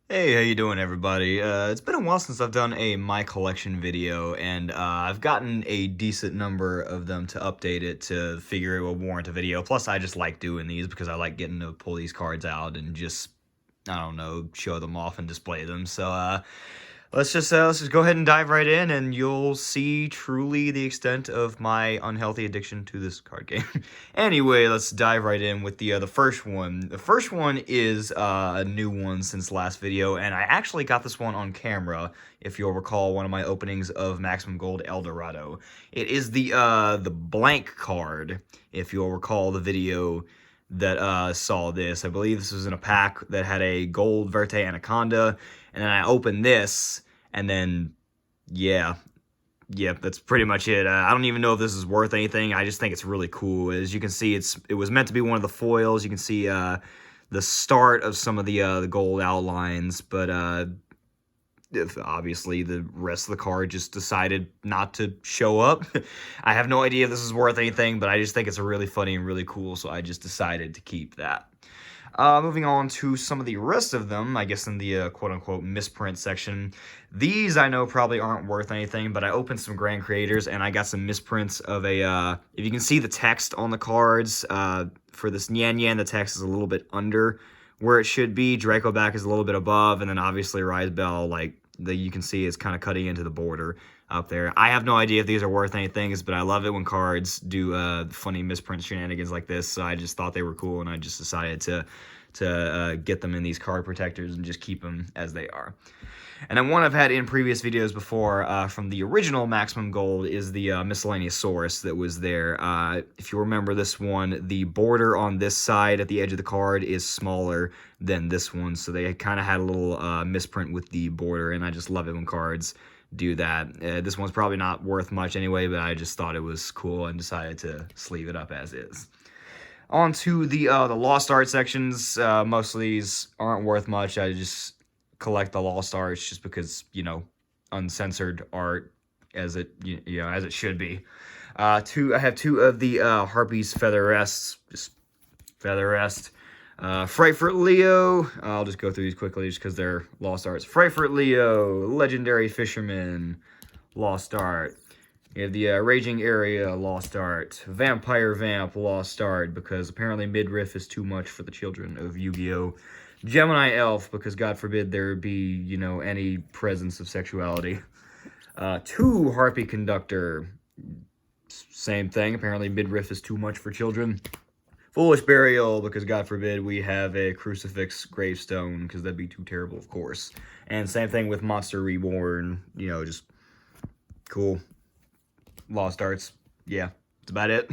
Hey, how you doing, everybody? It's been a while since I've done a My Collection video, and I've gotten a decent number of them to update it to figure it will warrant a video. Plus, I just like doing these because I like getting to pull these cards out and just, I don't know, show them off and display them. So, let's just go ahead and dive right in, and you'll see truly the extent of my unhealthy addiction to this card game. Anyway, let's dive right in with the first one. The first one is a new one since last video, and I actually got this one on camera. If you'll recall, one of my openings of Maximum Gold Eldorado. It is the blank card. If you'll recall the video that saw this, I believe this was in a pack that had a gold Verte Anaconda, and then I opened this, and then yeah, that's pretty much it. I don't even know if this is worth anything. I just think it's really cool. As you can see, it was meant to be one of the foils. You can see the start of some of the gold outlines, but if obviously the rest of the card just decided not to show up. I have no idea if this is worth anything, but I just think it's really funny and really cool, so I just decided to keep that. Moving on to some of the rest of them, I guess in the quote-unquote misprint section. These I know probably aren't worth anything, but I opened some Grand Creators, and I got some misprints of if you can see the text on the cards, for this Nyan Nyan, the text is a little bit under where it should be. Draco Back is a little bit above, and then obviously Rise Bell, you can see is kind of cutting into the border up there. I have no idea if these are worth anything, but I love it when cards do funny misprint shenanigans like this, so I just thought they were cool, and I just decided to get them in these card protectors and just keep them as they are. And then one I've had in previous videos before from the original Maximum Gold is the Miscellaneous Saurus that was there. If you remember this one, the border on this side at the edge of the card is smaller than this one, so they kind of had a little misprint with the border, and I just love it when cards do that. This one's probably not worth much anyway, but I just thought it was cool and decided to sleeve it up as is. On to the Lost Art sections. Most of these aren't worth much. I just collect the Lost Arts just because, uncensored art as it as it should be. I have two of the Harpies Featherests, just Featherest. Freyfurt Leo, I'll just go through these quickly just because they're Lost Arts. Freyfurt Leo, Legendary Fisherman, Lost Art. You have the Raging Area, Lost Art. Vampire Vamp, Lost Art, because apparently midriff is too much for the children of Yu-Gi-Oh! Gemini Elf, because God forbid there be, any presence of sexuality. 2 Harpy Conductor, same thing. Apparently midriff is too much for children. Foolish Burial, because God forbid we have a Crucifix Gravestone, because that'd be too terrible, of course. And same thing with Monster Reborn, just cool. Lost Arts. Yeah, that's about it.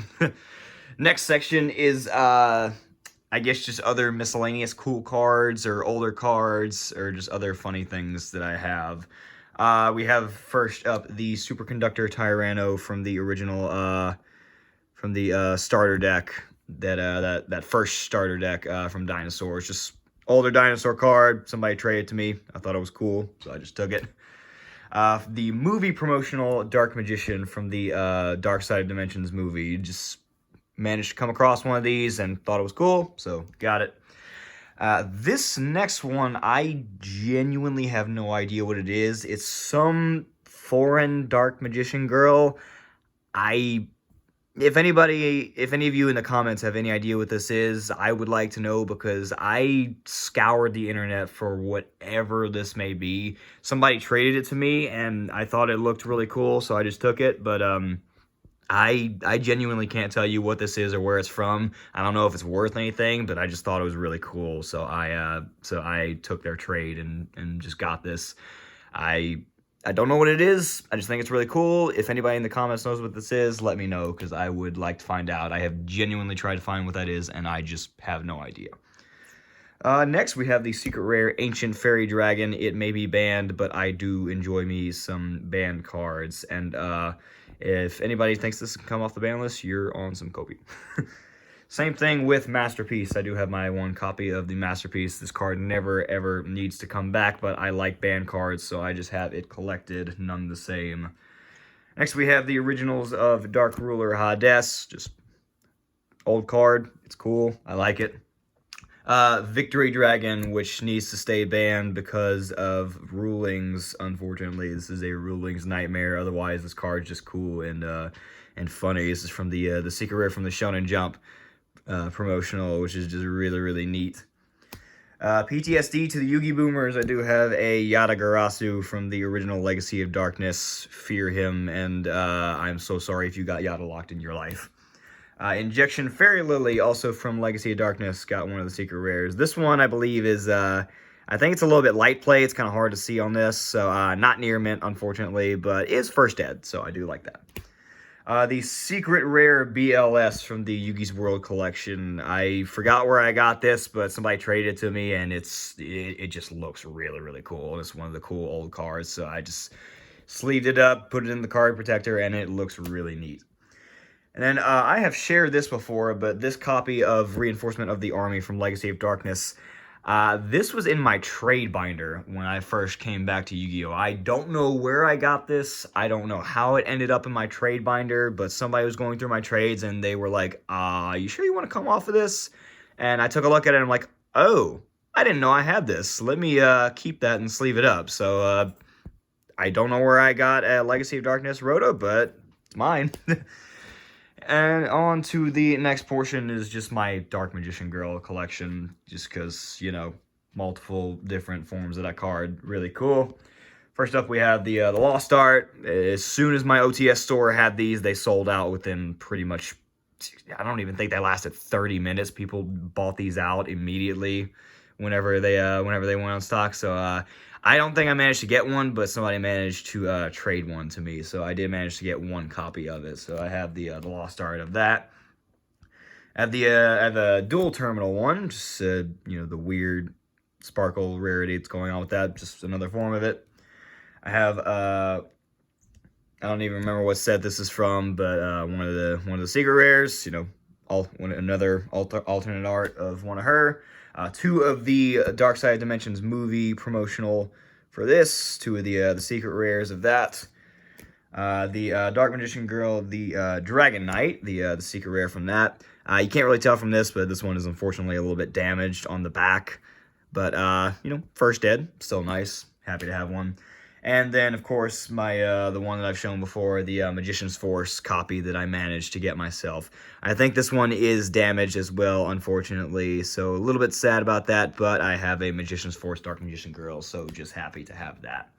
Next section is, I guess, just other miscellaneous cool cards or older cards or just other funny things that I have. We have first up the Superconductor Tyranno from the original, from the starter deck. That first starter deck from Dinosaurs. Just older dinosaur card. Somebody traded it to me. I thought it was cool, so I just took it. The movie promotional Dark Magician from the Dark Side of Dimensions movie. Just managed to come across one of these and thought it was cool, so got it. This next one, I genuinely have no idea what it is. It's some foreign Dark Magician girl. If any of you in the comments have any idea what this is, I would like to know, because I scoured the internet for whatever this may be. Somebody traded it to me, and I thought it looked really cool, so I just took it, but I genuinely can't tell you what this is or where it's from. I don't know if it's worth anything, but I just thought it was really cool, so I took their trade and just got this. I don't know what it is. I just think it's really cool. If anybody in the comments knows what this is, let me know, because I would like to find out. I have genuinely tried to find what that is, and I just have no idea. Next, we have the Secret Rare Ancient Fairy Dragon. It may be banned, but I do enjoy me some banned cards. And if anybody thinks this can come off the ban list, you're on some copy. Same thing with Masterpiece. I do have my one copy of the Masterpiece. This card never, ever needs to come back, but I like banned cards, so I just have it collected none the same. Next, we have the originals of Dark Ruler Hades. Just old card. It's cool. I like it. Victory Dragon, which needs to stay banned because of rulings. Unfortunately, this is a rulings nightmare. Otherwise, this card's just cool and funny. This is from the secret rare from the Shonen Jump promotional, which is just really, really neat. PTSD to the Yugi Boomers. I do have a Yatagarasu from the original Legacy of Darkness. Fear him, and I'm so sorry if you got Yata locked in your life. Injection Fairy Lily, also from Legacy of Darkness, got one of the secret rares. This one, I believe, is, I think it's a little bit light play. It's kind of hard to see on this, so not near mint, unfortunately, but is first ed, so I do like that. The secret rare BLS from the Yugi's World collection. I forgot where I got this, but somebody traded it to me, and it just looks really, really cool. It's one of the cool old cards, so I just sleeved it up, put it in the card protector, and it looks really neat. And then I have shared this before, but this copy of Reinforcement of the Army from Legacy of Darkness, this was in my trade binder when I first came back to Yu-Gi-Oh! I don't know where I got this. I don't know how it ended up in my trade binder, but somebody was going through my trades and they were like, you sure you want to come off of this? And I took a look at it and I'm like, oh, I didn't know I had this. Let me keep that and sleeve it up. So I don't know where I got a Legacy of Darkness Rhoda, but it's mine. And on to the next portion is just my Dark Magician Girl collection, just because, you know, multiple different forms of that card. Really cool. First up, we have the Lost Art. As soon as my OTS store had these, they sold out within pretty much, I don't even think they lasted 30 minutes. People bought these out immediately whenever they went on stock. So I don't think I managed to get one, but somebody managed to trade one to me. So I did manage to get one copy of it. So I have the Lost Art of that. I have the dual terminal one, just you know, the weird sparkle rarity that's going on with that, just another form of it. I have I don't even remember what set this is from, but one of the secret rares, you know, another alternate art of one of her. Two of the Dark Side Dimensions movie promotional for this. Two of the secret rares of that. The Dark Magician Girl, the Dragon Knight, the secret rare from that. You can't really tell from this, but this one is unfortunately a little bit damaged on the back. But, you know, first ed, still nice. Happy to have one. And then, of course, my the one that I've shown before, the Magician's Force copy that I managed to get myself. I think this one is damaged as well, unfortunately, so a little bit sad about that, but I have a Magician's Force Dark Magician Girl, so just happy to have that.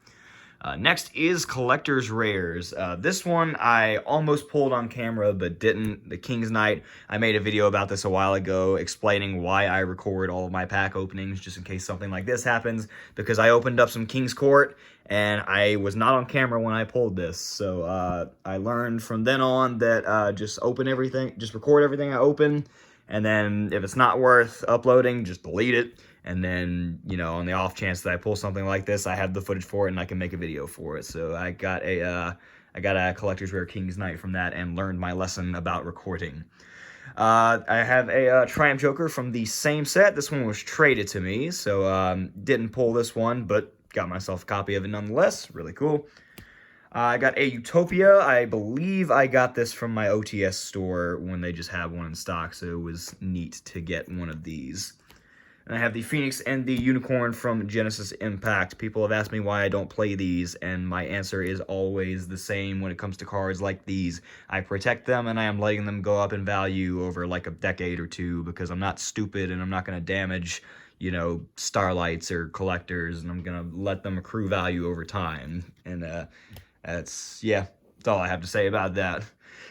Next is Collector's Rares. This one I almost pulled on camera, but didn't. The King's Knight, I made a video about this a while ago, explaining why I record all of my pack openings, just in case something like this happens, because I opened up some King's Court, and I was not on camera when I pulled this. So I learned from then on that just open everything, just record everything I open, and then if it's not worth uploading, just delete it. And then, you know, on the off chance that I pull something like this, I have the footage for it and I can make a video for it. So I got a Collector's Rare King's Knight from that and learned my lesson about recording. I have a Triumph Joker from the same set. This one was traded to me, so didn't pull this one, but got myself a copy of it nonetheless. Really cool. I got a Utopia. I believe I got this from my OTS store when they just had one in stock, so it was neat to get one of these. And I have the Phoenix and the Unicorn from Genesis Impact. People have asked me why I don't play these, and my answer is always the same when it comes to cards like these. I protect them, and I am letting them go up in value over like a decade or two, because I'm not stupid, and I'm not going to damage, you know, Starlights or Collectors, and I'm going to let them accrue value over time. And that's all I have to say about that.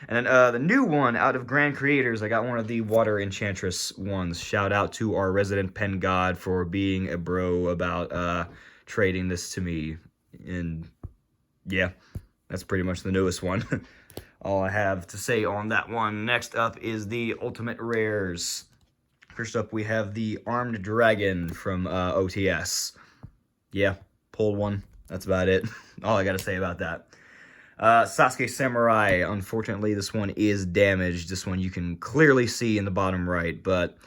And the new one out of Grand Creators, I got one of the Water Enchantress ones. Shout out to our resident pen god for being a bro about trading this to me. And yeah, that's pretty much the newest one. All I have to say on that one. Next up is the Ultimate Rares. First up, we have the Armed Dragon from OTS. Yeah, pulled one. That's about it. All I got to say about that. Sasuke Samurai, unfortunately this one is damaged. This one you can clearly see in the bottom right, but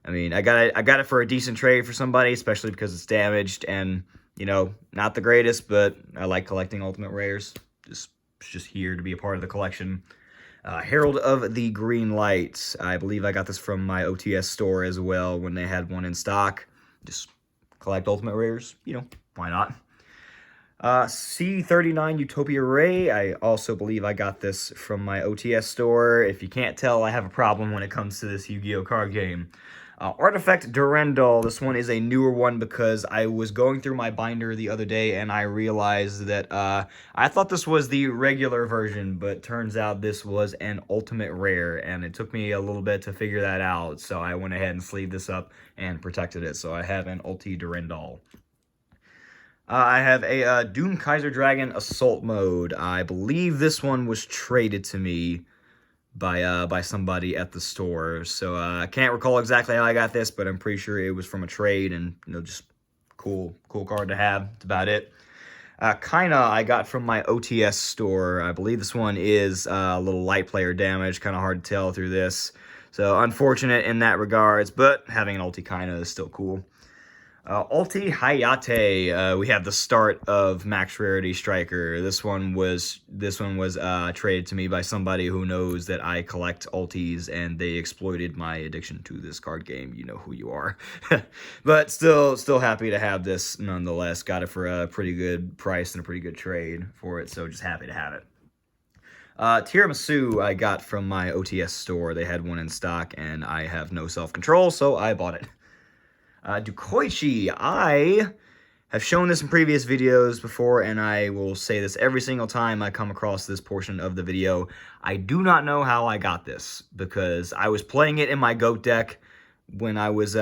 I mean, I got it for a decent trade for somebody, especially because it's damaged and, you know, not the greatest, but I like collecting Ultimate Rares. Just here to be a part of the collection. Herald of the Green Light. I believe I got this from my OTS store as well when they had one in stock. Just collect Ultimate Rares, you know, why not? C39 Utopia Ray. I also believe I got this from my OTS store. If you can't tell, I have a problem when it comes to this Yu-Gi-Oh card game. Artifact Durandal. This one is a newer one because I was going through my binder the other day and I realized that I thought this was the regular version, but turns out this was an Ultimate Rare, and it took me a little bit to figure that out, so I went ahead and sleeved this up and protected it. So I have an Ulti Durandal. I have a Doom Kaiser Dragon Assault Mode. I believe this one was traded to me by somebody at the store. So I can't recall exactly how I got this, but I'm pretty sure it was from a trade, and you know, just cool card to have. That's about it. Kinda I got from my OTS store. I believe this one is a little light player damage, kind of hard to tell through this. So unfortunate in that regards, but having an ulti Kinda is still cool. Ulti Hayate, we have the start of Max Rarity Striker. This one was traded to me by somebody who knows that I collect ultis, and they exploited my addiction to this card game. You know who you are. But still happy to have this nonetheless. Got it for a pretty good price and a pretty good trade for it, so just happy to have it. Tiramisu I got from my OTS store. They had one in stock, and I have no self-control, so I bought it. Dukoichi, I have shown this in previous videos before, and I will say this every single time I come across this portion of the video. I do not know how I got this, because I was playing it in my GOAT deck when I was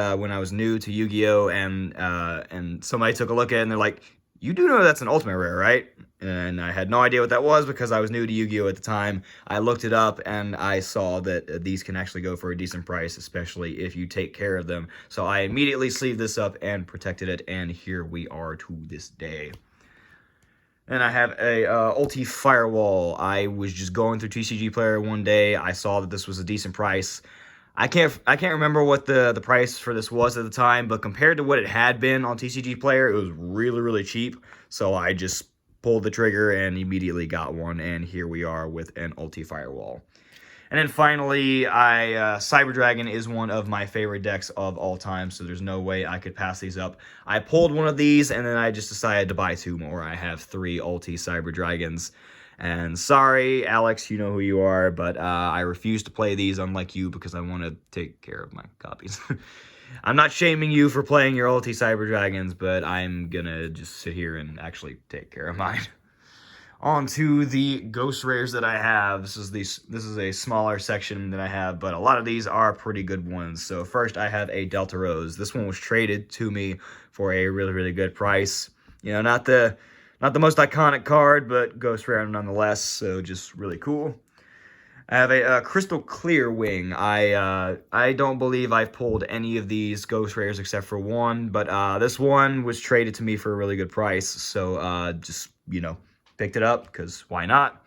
new to Yu-Gi-Oh, and somebody took a look at it and they're like, "You do know that's an Ultimate Rare, right?" And I had no idea what that was because I was new to Yu-Gi-Oh at the time. I looked it up and I saw that these can actually go for a decent price, especially if you take care of them. So I immediately sleeved this up and protected it, and here we are to this day. And I have a Ulti Firewall. I was just going through TCG Player one day. I saw that this was a decent price. I can't remember what the price for this was at the time, but compared to what it had been on TCG Player, it was really cheap. So I just pulled the trigger and immediately got one, and here we are with an Ulti Firewall. And then finally, Cyber Dragon is one of my favorite decks of all time, so there's no way I could pass these up. I pulled one of these, and then I just decided to buy two more. I have 3 Ulti Cyber Dragons. And sorry, Alex, you know who you are, but I refuse to play these, unlike you, because I want to take care of my copies. I'm not shaming you for playing your Ulti Cyber Dragons, but I'm gonna just sit here and actually take care of mine. On to the Ghost Rares that I have. This is a smaller section that I have, but a lot of these are pretty good ones. So first I have a Delta Rose. This one was traded to me for a really good price. You know, not the most iconic card, but Ghost Rare nonetheless, so just really cool. I have a Crystal Clear Wing. I don't believe I've pulled any of these Ghost Rares except for one, but this one was traded to me for a really good price, so just, you know, picked it up, because why not?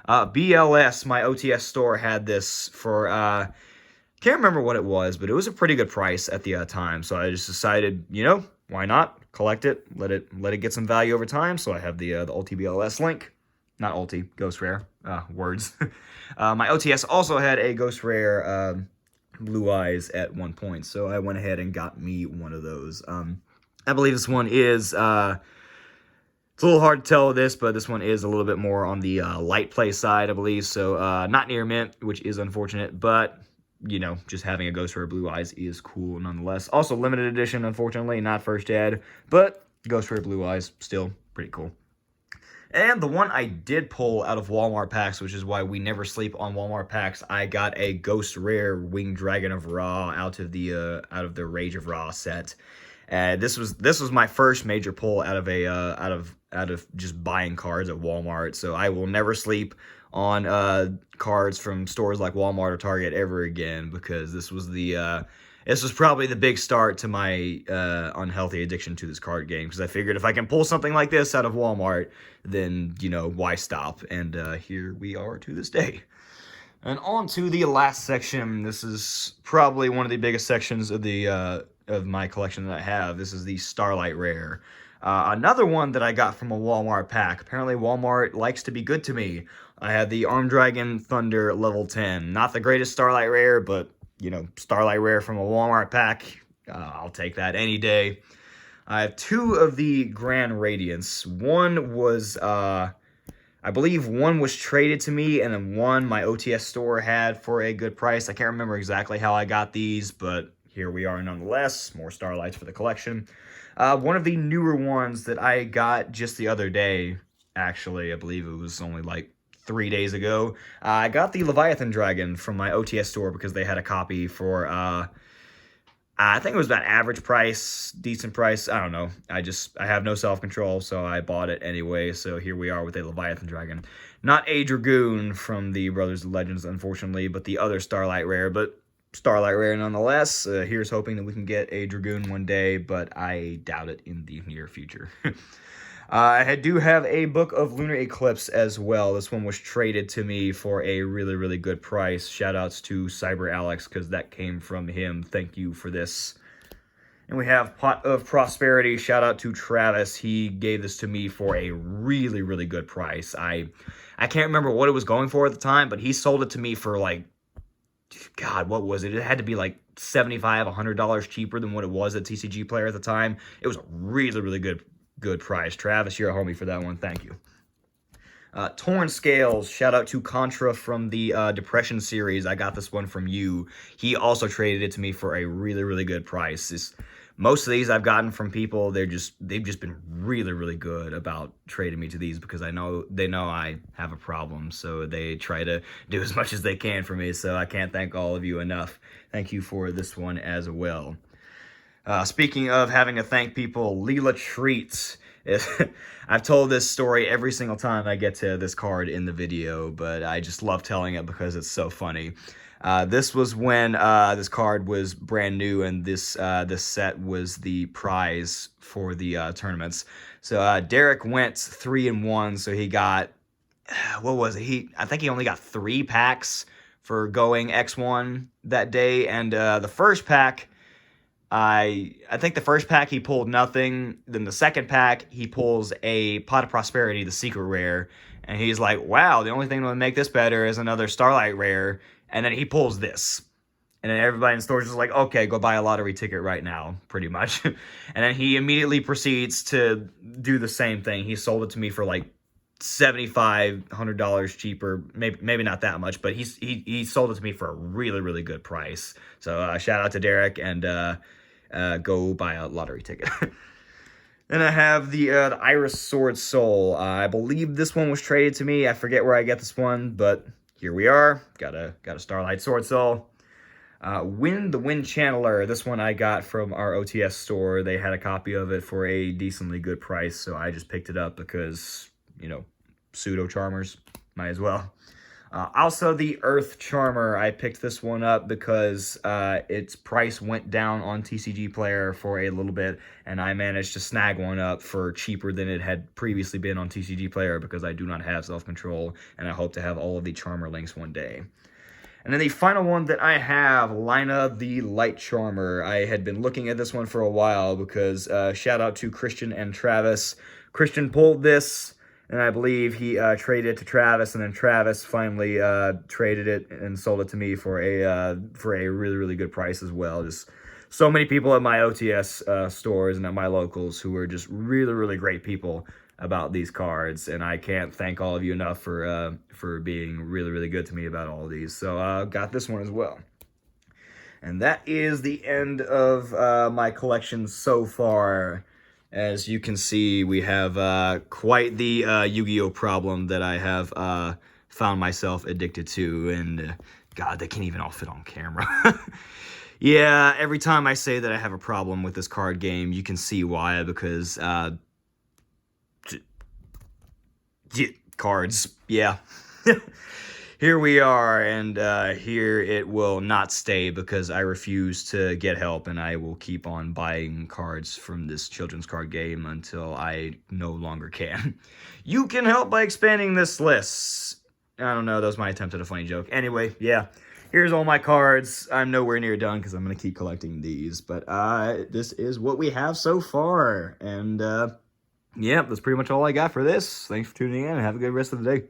BLS, my OTS store, had this for, can't remember what it was, but it was a pretty good price at the time, so I just decided, you know, why not? Collect it, let it get some value over time, so I have the Ulti BLS link. Not Ulti, Ghost Rare, words. My OTS also had a Ghost Rare Blue Eyes at one point, so I went ahead and got me one of those. I believe this one is, it's a little hard to tell this, but this one is a little bit more on the light play side, I believe, so not near mint, which is unfortunate, but, you know, just having a Ghost Rare Blue Eyes is cool nonetheless. Also limited edition, unfortunately, not first ed, but Ghost Rare Blue Eyes, still pretty cool. And the one I did pull out of Walmart packs, which is why we never sleep on Walmart packs, I got a Ghost Rare Winged Dragon of Ra out of the Rage of Ra set. This was my first major pull out of just buying cards at Walmart. So I will never sleep on cards from stores like Walmart or Target ever again, because this was probably the big start to my unhealthy addiction to this card game, because I figured if I can pull something like this out of Walmart, then, you know, why stop? And here we are to this day. And on to the last section. This is probably one of the biggest sections of the of my collection that I have. This is the Starlight Rare. Another one that I got from a Walmart pack. Apparently Walmart likes to be good to me. I had the Armed Dragon Thunder level 10. Not the greatest Starlight Rare, but, you know, Starlight Rare from a Walmart pack. I'll take that any day. I have two of the Grand Radiance. One was, I believe one was traded to me, and then one my OTS store had for a good price. I can't remember exactly how I got these, but here we are nonetheless. More Starlights for the collection. One of the newer ones that I got just the other day, actually, I believe it was only like 3 days ago. I got the Leviathan Dragon from my OTS store because they had a copy for, I think it was about average price, decent price. I don't know. I have no self-control, so I bought it anyway. So here we are with a Leviathan Dragon. Not a Dragoon from the Brothers of Legends, unfortunately, but the other Starlight Rare. But Starlight Rare nonetheless. Here's hoping that we can get a Dragoon one day, but I doubt it in the near future. I do have a book of Lunar Eclipse as well. This one was traded to me for a really, really good price. Shoutouts to Cyber Alex, because that came from him. Thank you for this. And we have Pot of Prosperity. Shout out to Travis. He gave this to me for a really, really good price. I can't remember what it was going for at the time, but he sold it to me for like, God, what was it? It had to be like $75, $100 cheaper than what it was at TCG Player at the time. It was a really, really good price. Travis, you're a homie for that one. Thank you. Torn Scales. Shout out to Contra from the Depression series. I got this one from you. He also traded it to me for a really, really good price. Most of these I've gotten from people, they've just been really, really good about trading me to these because they know I have a problem, so they try to do as much as they can for me. So I can't thank all of you enough. Thank you for this one as well. Speaking of having to thank people, Leela Treats. I've told this story every single time I get to this card in the video, but I just love telling it because it's so funny. This was when this card was brand new, and this set was the prize for the tournaments. So Derek went 3-1, so he got, what was it? I think he only got 3 packs for going X1 that day, and the first pack, I think the first pack he pulled nothing. Then the second pack he pulls a Pot of Prosperity, the secret rare, and he's like, "Wow, the only thing that would make this better is another Starlight Rare." And then he pulls this, and then everybody in the store is just like, "Okay, go buy a lottery ticket right now," pretty much. And then he immediately proceeds to do the same thing. He sold it to me for like $75, $100 cheaper, maybe not that much, but he sold it to me for a really, really good price. So shout out to Derek, and go buy a lottery ticket. Then I have the Iris Sword Soul. I believe this one was traded to me. I forget where I get this one, but here we are. Got a Starlight Sword Soul. Wind the Wind Channeler. This one I got from our OTS store. They had a copy of it for a decently good price, so I just picked it up because, you know, pseudo charmers, might as well. Also, the Earth Charmer, I picked this one up because its price went down on TCG Player for a little bit, and I managed to snag one up for cheaper than it had previously been on TCG Player because I do not have self-control, and I hope to have all of the Charmer links one day. And then the final one that I have, Lina the Light Charmer. I had been looking at this one for a while because shout out to Christian and Travis. Christian pulled this, and I believe he traded it to Travis, and then Travis finally traded it and sold it to me for a really, really good price as well. Just so many people at my OTS stores and at my locals who are just really, really great people about these cards, and I can't thank all of you enough for being really, really good to me about all of these. So got this one as well. And that is the end of my collection so far. As you can see, we have quite the Yu-Gi-Oh! Problem that I have found myself addicted to, and God, they can't even all fit on camera. Yeah, every time I say that I have a problem with this card game, you can see why, because cards, yeah. Here we are, and here it will not stay because I refuse to get help, and I will keep on buying cards from this children's card game until I no longer can. You can help by expanding this list. I don't know, that was my attempt at a funny joke. Anyway, yeah, here's all my cards. I'm nowhere near done because I'm going to keep collecting these. But this is what we have so far. And, yeah, that's pretty much all I got for this. Thanks for tuning in and have a good rest of the day.